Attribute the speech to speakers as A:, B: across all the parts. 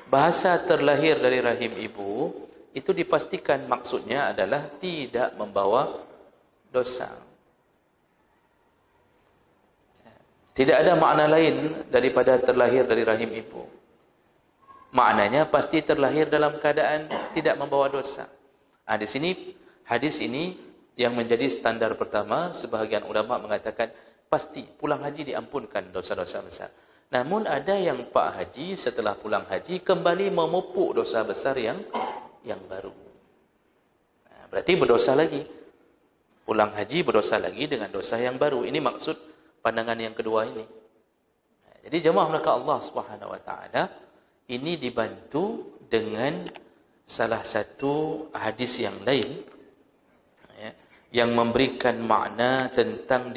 A: Bahasa terlahir dari rahim ibu itu dipastikan maksudnya adalah tidak membawa dosa. Tidak ada makna lain daripada terlahir dari rahim ibu. Maknanya pasti terlahir dalam keadaan tidak membawa dosa. Di sini hadis ini yang menjadi standar pertama. Sebahagian ulama mengatakan pasti pulang haji diampunkan dosa-dosa besar. Namun ada yang pak haji setelah pulang haji kembali memupuk dosa besar yang baru. Berarti berdosa lagi. Pulang haji berdosa lagi dengan dosa yang baru. Ini maksud pandangan yang kedua ini. Jadi jemaah maka Allah Subhanahu wa taala ini dibantu dengan salah satu hadis yang lain yang memberikan makna tentang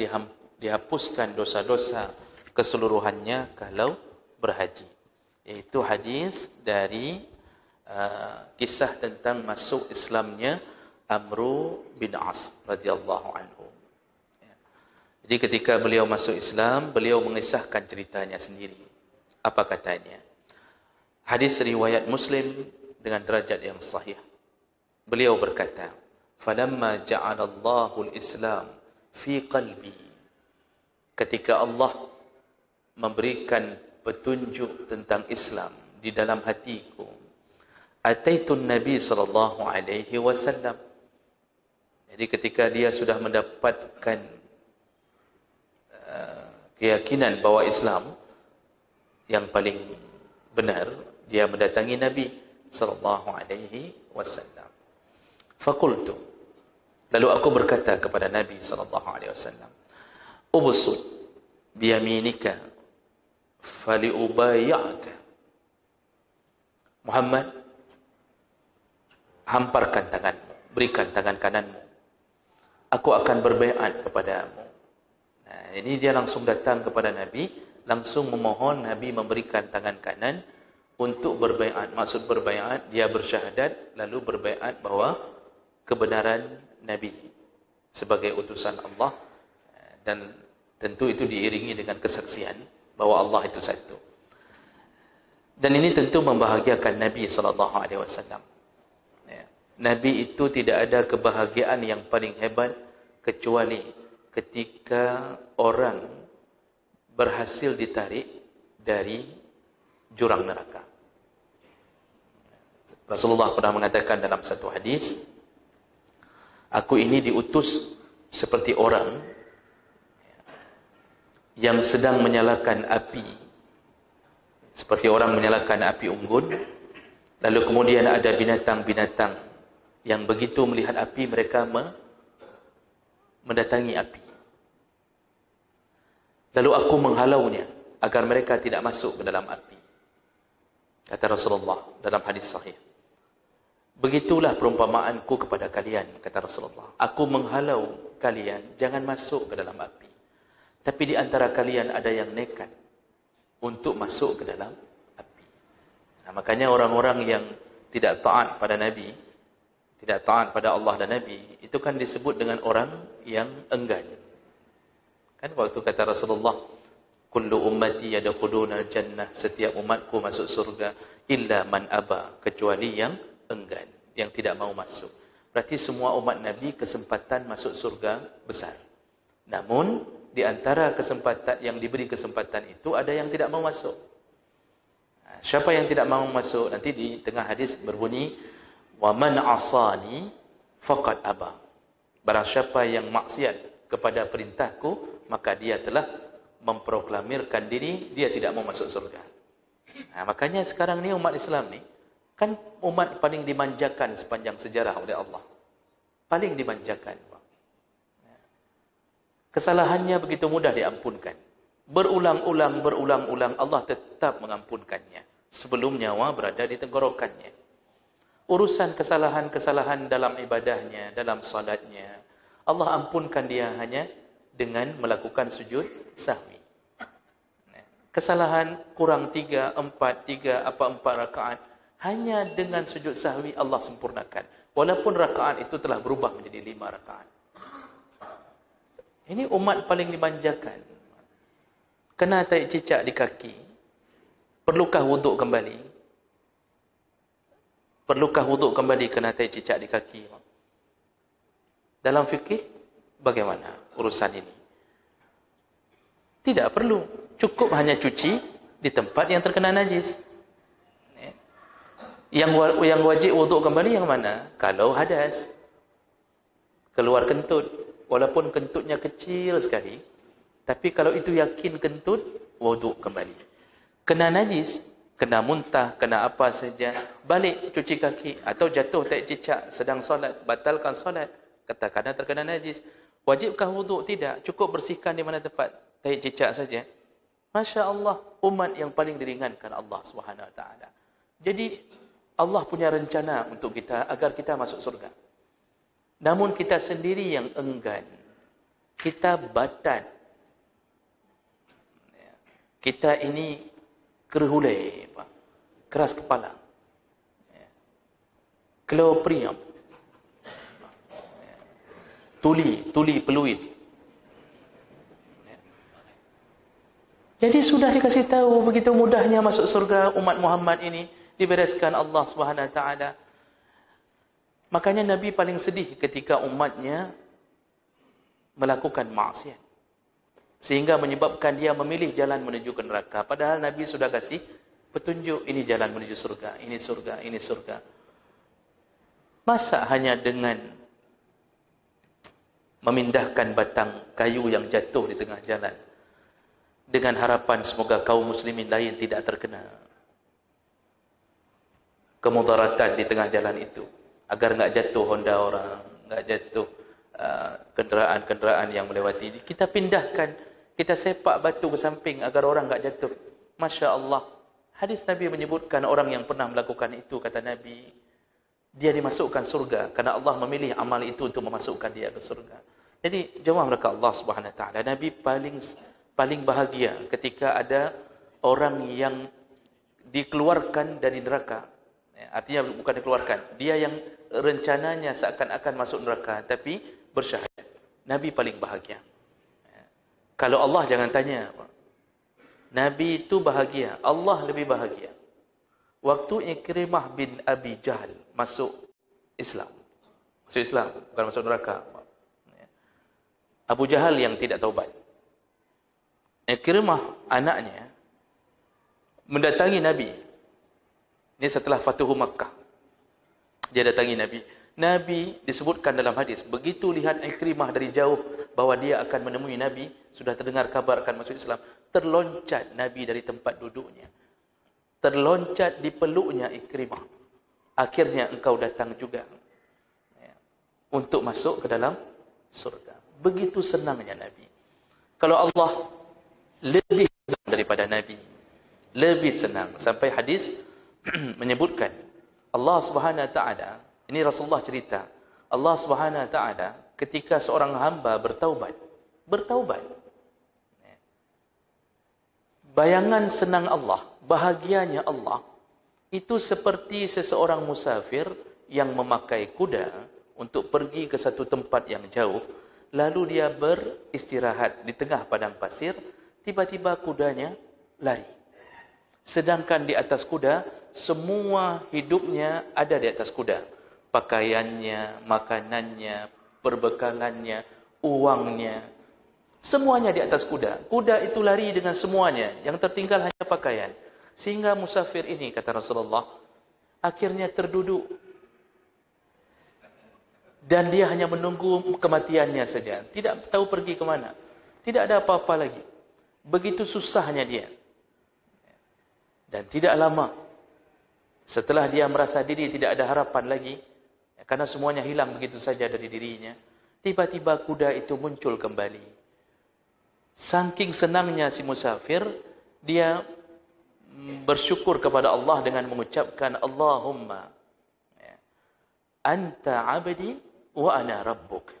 A: dihapuskan dosa-dosa keseluruhannya kalau berhaji. Yaitu hadis dari kisah tentang masuk Islamnya Amru bin As radhiyallahu anhu. Jadi ketika beliau masuk Islam, beliau mengisahkan ceritanya sendiri. Apa katanya? Hadis riwayat Muslim dengan derajat yang sahih. Beliau berkata, "Falamma ja'alallahu al-Islam fi qalbi." Ketika Allah memberikan petunjuk tentang Islam di dalam hatiku, ataitun Nabi sallallahu alaihi wasallam. Jadi ketika dia sudah mendapatkan keyakinan bahwa Islam yang paling benar, dia mendatangi Nabi sallallahu alaihi wasallam. Faqultu, lalu aku berkata kepada Nabi sallallahu alaihi wasallam, "Ubsut biyaminika faliubayyaka." Muhammad, hamparkan tanganmu, berikan tangan kananmu. Aku akan berbaiat kepadamu. Ini dia langsung datang kepada Nabi, langsung memohon Nabi memberikan tangan kanan untuk berbaiat. Maksud berbaiat, dia bersyahadat lalu berbaiat bahwa kebenaran Nabi sebagai utusan Allah, dan tentu itu diiringi dengan kesaksian bahwa Allah itu satu. Dan ini tentu membahagiakan Nabi sallallahu alaihi wasallam. Nabi itu tidak ada kebahagiaan yang paling hebat kecuali ketika orang berhasil ditarik dari jurang neraka. Rasulullah pernah mengatakan dalam satu hadis, "Aku ini diutus seperti orang yang sedang menyalakan api, seperti orang menyalakan api unggun, lalu kemudian ada binatang-binatang yang begitu melihat api mereka mendatangi api. Lalu aku menghalaunya agar mereka tidak masuk ke dalam api." Kata Rasulullah dalam hadis sahih. "Begitulah perumpamaanku kepada kalian," kata Rasulullah. "Aku menghalau kalian jangan masuk ke dalam api. Tapi di antara kalian ada yang nekat untuk masuk ke dalam api." Makanya orang-orang yang tidak taat pada Nabi, tidak taat pada Allah dan Nabi, itu kan disebut dengan orang yang enggan. Kan waktu kata Rasulullah, "Kullu ummati yadkhuluna jannah," setiap umatku masuk surga, "illa man aba," kecuali yang enggan, yang tidak mau masuk. Berarti semua umat Nabi kesempatan masuk surga besar. Namun di antara kesempatan yang diberi kesempatan itu ada yang tidak mau masuk. Siapa yang tidak mau masuk? Nanti di tengah hadis berbunyi, "Wa man asani faqad aba." Barang siapa yang maksiat kepada perintahku, maka dia telah memproklamirkan diri dia tidak mau masuk surga. Makanya sekarang ni umat Islam ni kan umat paling dimanjakan sepanjang sejarah oleh Allah. Paling dimanjakan. Kesalahannya begitu mudah diampunkan. Berulang-ulang Allah tetap mengampunkannya sebelum nyawa berada di tenggorokannya. Urusan kesalahan-kesalahan dalam ibadahnya, dalam salatnya, Allah ampunkan dia hanya dengan melakukan sujud sahwi. Kesalahan kurang 3, 4 rakaat, hanya dengan sujud sahwi Allah sempurnakan. Walaupun rakaat itu telah berubah menjadi 5 rakaat. Ini umat paling dimanjakan. Kena tarik cicak di kaki, perlukah wuduk kembali? Perlukah wuduk kembali kena tai cicak di kaki? Dalam fikih, bagaimana urusan ini? Tidak perlu. Cukup hanya cuci di tempat yang terkena najis. Yang wajib wuduk kembali yang mana? Kalau hadas. Keluar kentut. Walaupun kentutnya kecil sekali. Tapi kalau itu yakin kentut, wuduk kembali. Kena najis, kena muntah, kena apa saja, balik cuci kaki. Atau jatuh tai cicak sedang solat, batalkan solat. Katakanlah terkena najis. Wajibkah wuduk? Tidak. Cukup bersihkan di mana tempat tai cicak saja. Masya Allah, umat yang paling diringankan Allah Subhanahu Wa Taala. Jadi Allah punya rencana untuk kita agar kita masuk surga. Namun kita sendiri yang enggan. Kita badan. Kita ini kerhulai, keras kepala. Kleoprium. Tuli peluit. Jadi sudah dikasih tahu begitu mudahnya masuk surga umat Muhammad ini dibereskan Allah Subhanahu Wa Taala. Makanya Nabi paling sedih ketika umatnya melakukan maksiat. Sehingga menyebabkan dia memilih jalan menuju ke neraka. Padahal Nabi sudah kasih petunjuk, ini jalan menuju surga, ini surga, ini surga. Masa hanya dengan memindahkan batang kayu yang jatuh di tengah jalan dengan harapan semoga kaum muslimin lain tidak terkena kemudaratan di tengah jalan itu, agar enggak jatuh Honda orang, enggak jatuh kenderaan-kenderaan yang melewati. Kita pindahkan, kita sepak batu ke samping agar orang enggak jatuh. Masya Allah, hadis Nabi menyebutkan orang yang pernah melakukan itu, kata Nabi, dia dimasukkan surga karena Allah memilih amal itu untuk memasukkan dia ke surga. Jadi jemaah mereka Allah Subhanahu Wa Taala, Nabi paling bahagia ketika ada orang yang dikeluarkan dari neraka. Artinya bukan dikeluarkan, dia yang rencananya seakan-akan masuk neraka tapi bersyahadat. Nabi paling bahagia. Kalau Allah jangan tanya, Nabi itu bahagia, Allah lebih bahagia. Waktu Ikrimah bin Abi Jahal masuk Islam, bukan masuk neraka. Abu Jahal yang tidak taubat. Ikrimah anaknya mendatangi Nabi. Ini setelah Fatuhu Makkah. Dia datangi Nabi. Nabi disebutkan dalam hadis, begitu lihat Ikrimah dari jauh bahwa dia akan menemui Nabi, sudah terdengar kabar akan masuk Islam, terloncat Nabi dari tempat duduknya. Terloncat di peluknya Ikrimah. Akhirnya engkau datang juga untuk masuk ke dalam surga. Begitu senangnya Nabi. Kalau Allah lebih senang daripada Nabi, lebih senang. Sampai hadis menyebutkan Allah Subhanahu Wa Taala, ini Rasulullah cerita, Allah Subhanahu Wa Taala ketika seorang hamba bertaubat, bayangan senang Allah, bahagianya Allah, itu seperti seseorang musafir yang memakai kuda untuk pergi ke satu tempat yang jauh, lalu dia beristirahat di tengah padang pasir, tiba-tiba kudanya lari. Sedangkan di atas kuda, semua hidupnya ada di atas kuda. Pakaiannya, makanannya, perbekalannya, uangnya, semuanya di atas kuda. Kuda itu lari dengan semuanya, yang tertinggal hanya pakaian. Sehingga musafir ini, kata Rasulullah, akhirnya terduduk. Dan dia hanya menunggu kematiannya saja. Tidak tahu pergi ke mana. Tidak ada apa-apa lagi. Begitu susahnya dia. Dan tidak lama, setelah dia merasa diri tidak ada harapan lagi, karena semuanya hilang begitu saja dari dirinya, tiba-tiba kuda itu muncul kembali. Saking senangnya si musafir, dia bersyukur kepada Allah dengan mengucapkan, Allahumma anta abdi wa ana rabbuk.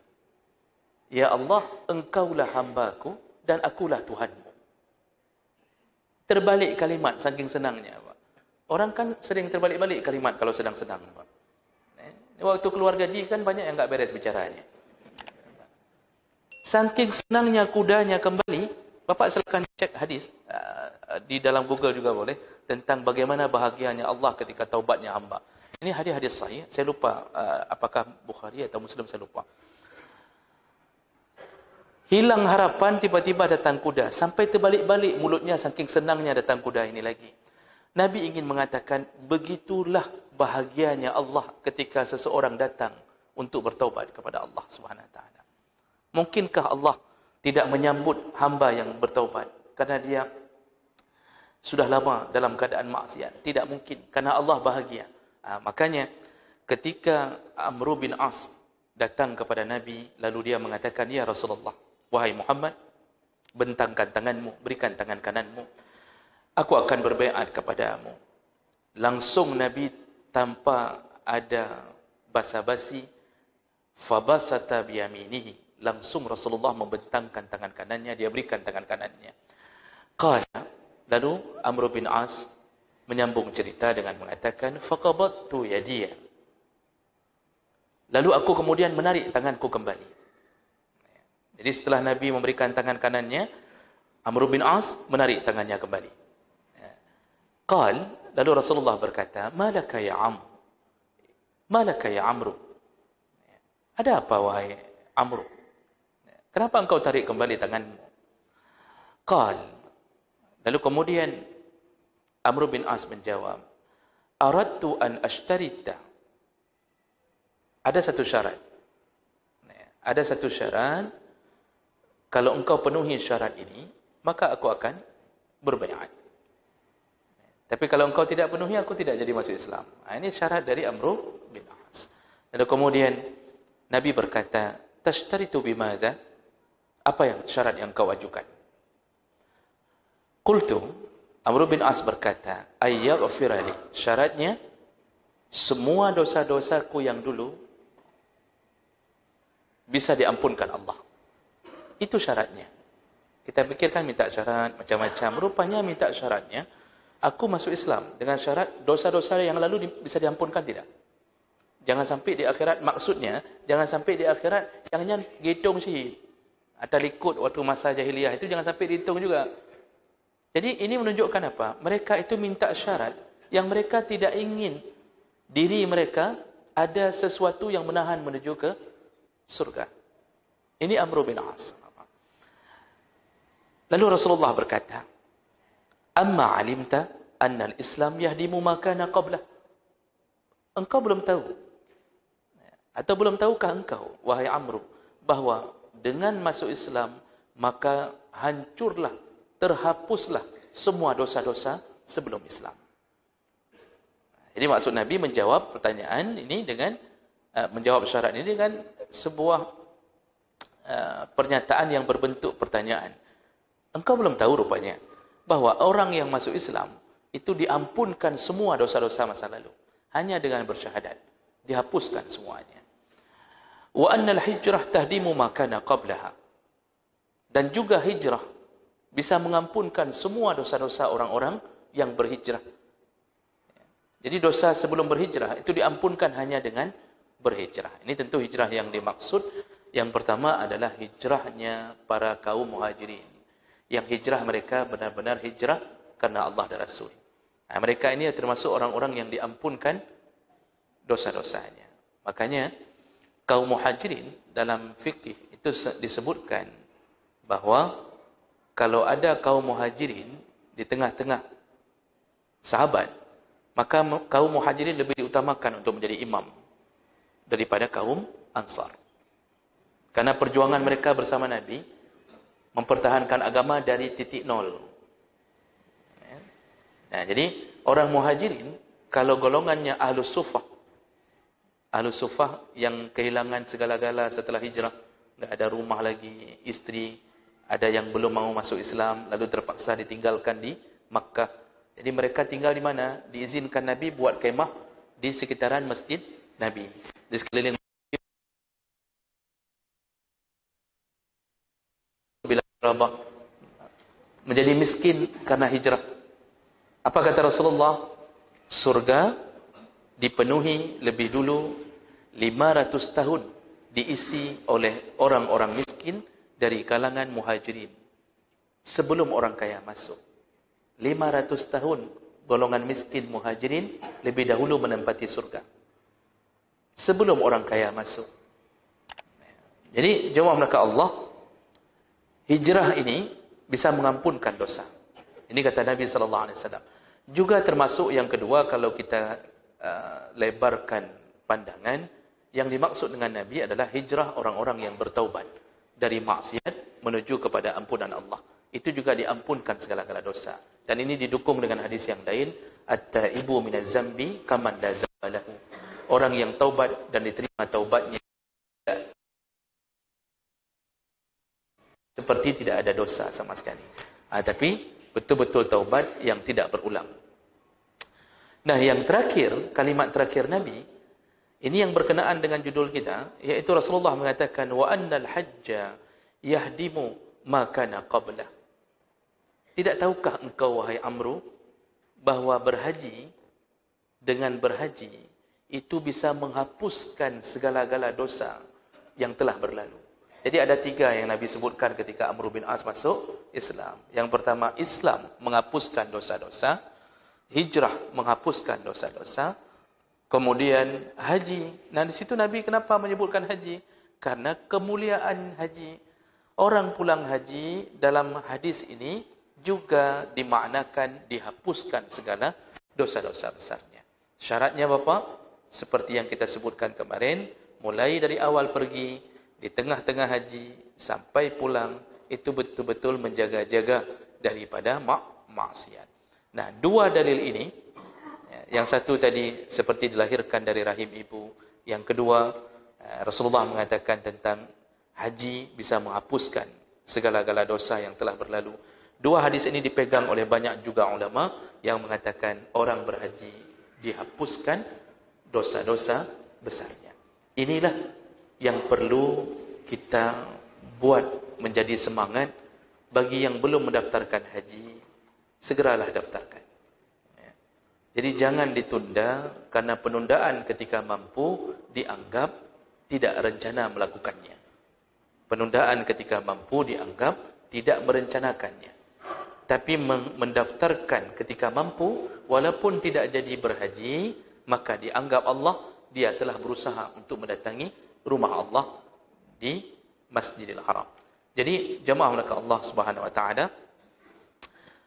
A: Ya Allah, engkaulah hambaku dan akulah Tuhanmu. Terbalik kalimat saking senangnya. Orang kan sering terbalik-balik kalimat kalau sedang senang. Waktu keluar gaji kan banyak yang enggak beres bicaranya. Saking senangnya kudanya kembali, Bapak silakan cek hadis di dalam Google juga boleh, tentang bagaimana bahagianya Allah ketika taubatnya hamba. Ini hadis-hadis sahih. Saya lupa apakah Bukhari atau Muslim, saya lupa. Hilang harapan, tiba-tiba datang kuda. Sampai terbalik-balik mulutnya saking senangnya datang kuda ini lagi. Nabi ingin mengatakan, begitulah bahagianya Allah ketika seseorang datang untuk bertaubat kepada Allah Subhanahu Wa Taala. Mungkinkah Allah tidak menyambut hamba yang bertaubat karena dia sudah lama dalam keadaan maksiat? Tidak mungkin, karena Allah bahagia. Makanya ketika Amr bin As datang kepada Nabi, lalu dia mengatakan, ya Rasulullah, wahai Muhammad, bentangkan tanganmu, berikan tangan kananmu, aku akan berbaiat kepadamu. Langsung Nabi tanpa ada basa-basi, fabasata biyaminihi, langsung Rasulullah membentangkan tangan kanannya, dia berikan tangan kanannya. Qala, lalu Amr bin As menyambung cerita dengan mengatakan, faqabattu yadiya, lalu aku kemudian menarik tanganku kembali. Jadi setelah Nabi memberikan tangan kanannya, Amr bin As menarik tangannya kembali. Qal, lalu Rasulullah berkata, malaka ya Amr, malaka ya Amr, ada apa wahai Amr, kenapa engkau tarik kembali tanganmu? Qal, lalu kemudian Amr bin As menjawab, aradtu an ashtarita, ada satu syarat, ada satu syarat, kalau engkau penuhi syarat ini, maka aku akan berbaiat. Tapi kalau engkau tidak penuhi, aku tidak jadi masuk Islam. Ini syarat dari Amr bin As. Lalu kemudian Nabi berkata, tashtaritu bimadza? Apa yang syarat yang kau ajukan? Qultu, Amr bin As berkata, ayyaghfirali. Syaratnya, semua dosa-dosaku yang dulu bisa diampunkan Allah. Itu syaratnya. Kita pikirkan minta syarat macam-macam. Rupanya minta syaratnya, aku masuk Islam dengan syarat dosa-dosa yang lalu bisa diampunkan tidak? Jangan sampai di akhirat, maksudnya jangan sampai di akhirat jangan dihitung sih. Atau ikut waktu masa jahiliyah itu jangan sampai dihitung juga. Jadi ini menunjukkan apa? Mereka itu minta syarat yang mereka tidak ingin diri mereka ada sesuatu yang menahan menuju ke surga. Ini Amr bin As. Lalu Rasulullah berkata, amma alimta anna al-Islam yahdimu ma kana qablah. Engkau belum tahu, atau belum tahukah engkau, wahai Amr, bahwa dengan masuk Islam, maka hancurlah, terhapuslah semua dosa-dosa sebelum Islam. Jadi maksud Nabi menjawab pertanyaan ini dengan, menjawab syarat ini dengan sebuah pernyataan yang berbentuk pertanyaan. Engkau belum tahu rupanya bahwa orang yang masuk Islam itu diampunkan semua dosa-dosa masa lalu hanya dengan bersyahadat, dihapuskan semuanya. Wa annal hijrah tahdimu ma kana qablaha, dan juga hijrah bisa mengampunkan semua dosa-dosa orang-orang yang berhijrah. Jadi dosa sebelum berhijrah itu diampunkan hanya dengan berhijrah. Ini tentu hijrah yang dimaksud. Yang pertama adalah hijrahnya para kaum muhajirin, yang hijrah mereka benar-benar hijrah karena Allah dan Rasul. Nah, mereka ini termasuk orang-orang yang diampunkan dosa-dosanya. Makanya kaum muhajirin dalam fikih itu disebutkan bahwa kalau ada kaum muhajirin di tengah-tengah sahabat, maka kaum muhajirin lebih diutamakan untuk menjadi imam daripada kaum ansar. Karena perjuangan mereka bersama Nabi mempertahankan agama dari titik nol. Nah, jadi orang muhajirin, kalau golongannya ahlus sufah, ahlus sufah yang kehilangan segala-gala setelah hijrah, tidak ada rumah lagi, istri, ada yang belum mau masuk Islam, lalu terpaksa ditinggalkan di Makkah. Jadi mereka tinggal di mana? Diizinkan Nabi buat kemah di sekitaran masjid Nabi, di sekeliling Rabah, menjadi miskin karena hijrah. Apa kata Rasulullah? Surga dipenuhi lebih dulu 500 tahun diisi oleh orang-orang miskin dari kalangan muhajirin. sebelum orang kaya masuk. 500 tahun golongan miskin muhajirin lebih dahulu menempati surga sebelum orang kaya masuk. Jadi jemaah maka Allah, hijrah ini bisa mengampunkan dosa. Ini kata Nabi SAW. Juga termasuk yang kedua, kalau kita lebarkan pandangan, yang dimaksud dengan Nabi adalah hijrah orang-orang yang bertaubat dari maksiat menuju kepada ampunan Allah. Itu juga diampunkan segala-gala dosa. Dan ini didukung dengan hadis yang lain, at-taibu minaz zambi kaman la zamba lahu. Orang yang taubat dan diterima taubatnya seperti tidak ada dosa sama sekali. Tapi betul-betul taubat yang tidak berulang. Nah, yang terakhir, kalimat terakhir Nabi, ini yang berkenaan dengan judul kita, yaitu Rasulullah mengatakan, wa annal hajja yahdimu ma kana qablah. Tidak tahukah engkau, wahai Amru, bahwa dengan berhaji itu bisa menghapuskan segala-gala dosa yang telah berlalu. Jadi ada 3 yang Nabi sebutkan ketika Amr bin As masuk Islam. Yang pertama, Islam menghapuskan dosa-dosa, hijrah menghapuskan dosa-dosa, kemudian haji. Nah, di situ Nabi kenapa menyebutkan haji? Karena kemuliaan haji. Orang pulang haji dalam hadis ini juga dimaknakan dihapuskan segala dosa-dosa besarnya. Syaratnya Bapak, seperti yang kita sebutkan kemarin, mulai dari awal pergi, di tengah-tengah haji sampai pulang, itu betul-betul menjaga-jaga daripada maksiat. Nah, 2 dalil ini, yang satu tadi seperti dilahirkan dari rahim ibu, yang kedua Rasulullah mengatakan tentang haji bisa menghapuskan segala-gala dosa yang telah berlalu. 2 hadis ini dipegang oleh banyak juga ulama yang mengatakan orang berhaji dihapuskan dosa-dosa besarnya. Inilah yang perlu kita buat menjadi semangat bagi yang belum mendaftarkan haji, segeralah daftarkan. Jadi jangan ditunda, karena penundaan ketika mampu dianggap tidak rencana melakukannya. Penundaan ketika mampu dianggap tidak merencanakannya. Tapi mendaftarkan ketika mampu, walaupun tidak jadi berhaji, maka dianggap Allah dia telah berusaha untuk mendatangi rumah Allah di Masjidil Haram. Jadi jemaah maka Allah Subhanahu wa taala,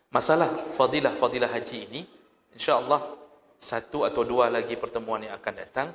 A: masalah fadilah haji ini insya-Allah 1 atau 2 lagi pertemuan yang akan datang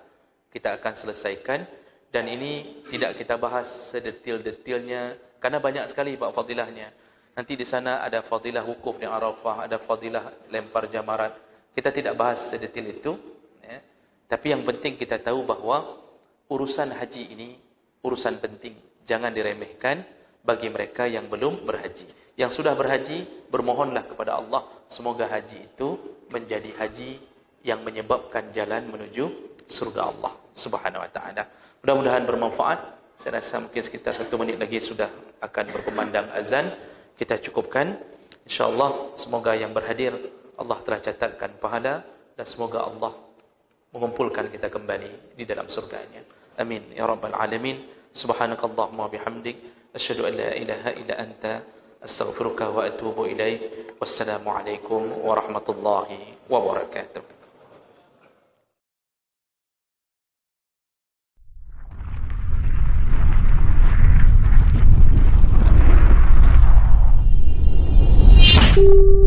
A: kita akan selesaikan, dan ini tidak kita bahas sedetil-detilnya karena banyak sekali bab fadilahnya. Nanti di sana ada fadilah wukuf di Arafah, ada fadilah lempar jamarat. Kita tidak bahas sedetil itu, ya. Tapi yang penting kita tahu bahwa urusan haji ini urusan penting, jangan diremehkan bagi mereka yang belum berhaji. Yang sudah berhaji, bermohonlah kepada Allah semoga haji itu menjadi haji yang menyebabkan jalan menuju surga Allah Subhanahu wa taala. Mudah-mudahan bermanfaat. Saya rasa mungkin sekitar 1 menit lagi sudah akan berkumandang azan. Kita cukupkan. InsyaAllah semoga yang berhadir Allah telah catatkan pahala, dan semoga Allah mengumpulkan kita kembali di dalam surganya. Amin ya rabbal alamin. Subhanakallahumma bihamdik, asyhadu an la ilaha illa anta, astaghfiruka wa atubu ilaik. Wassalamu alaikum warahmatullahi wabarakatuh. Thank you.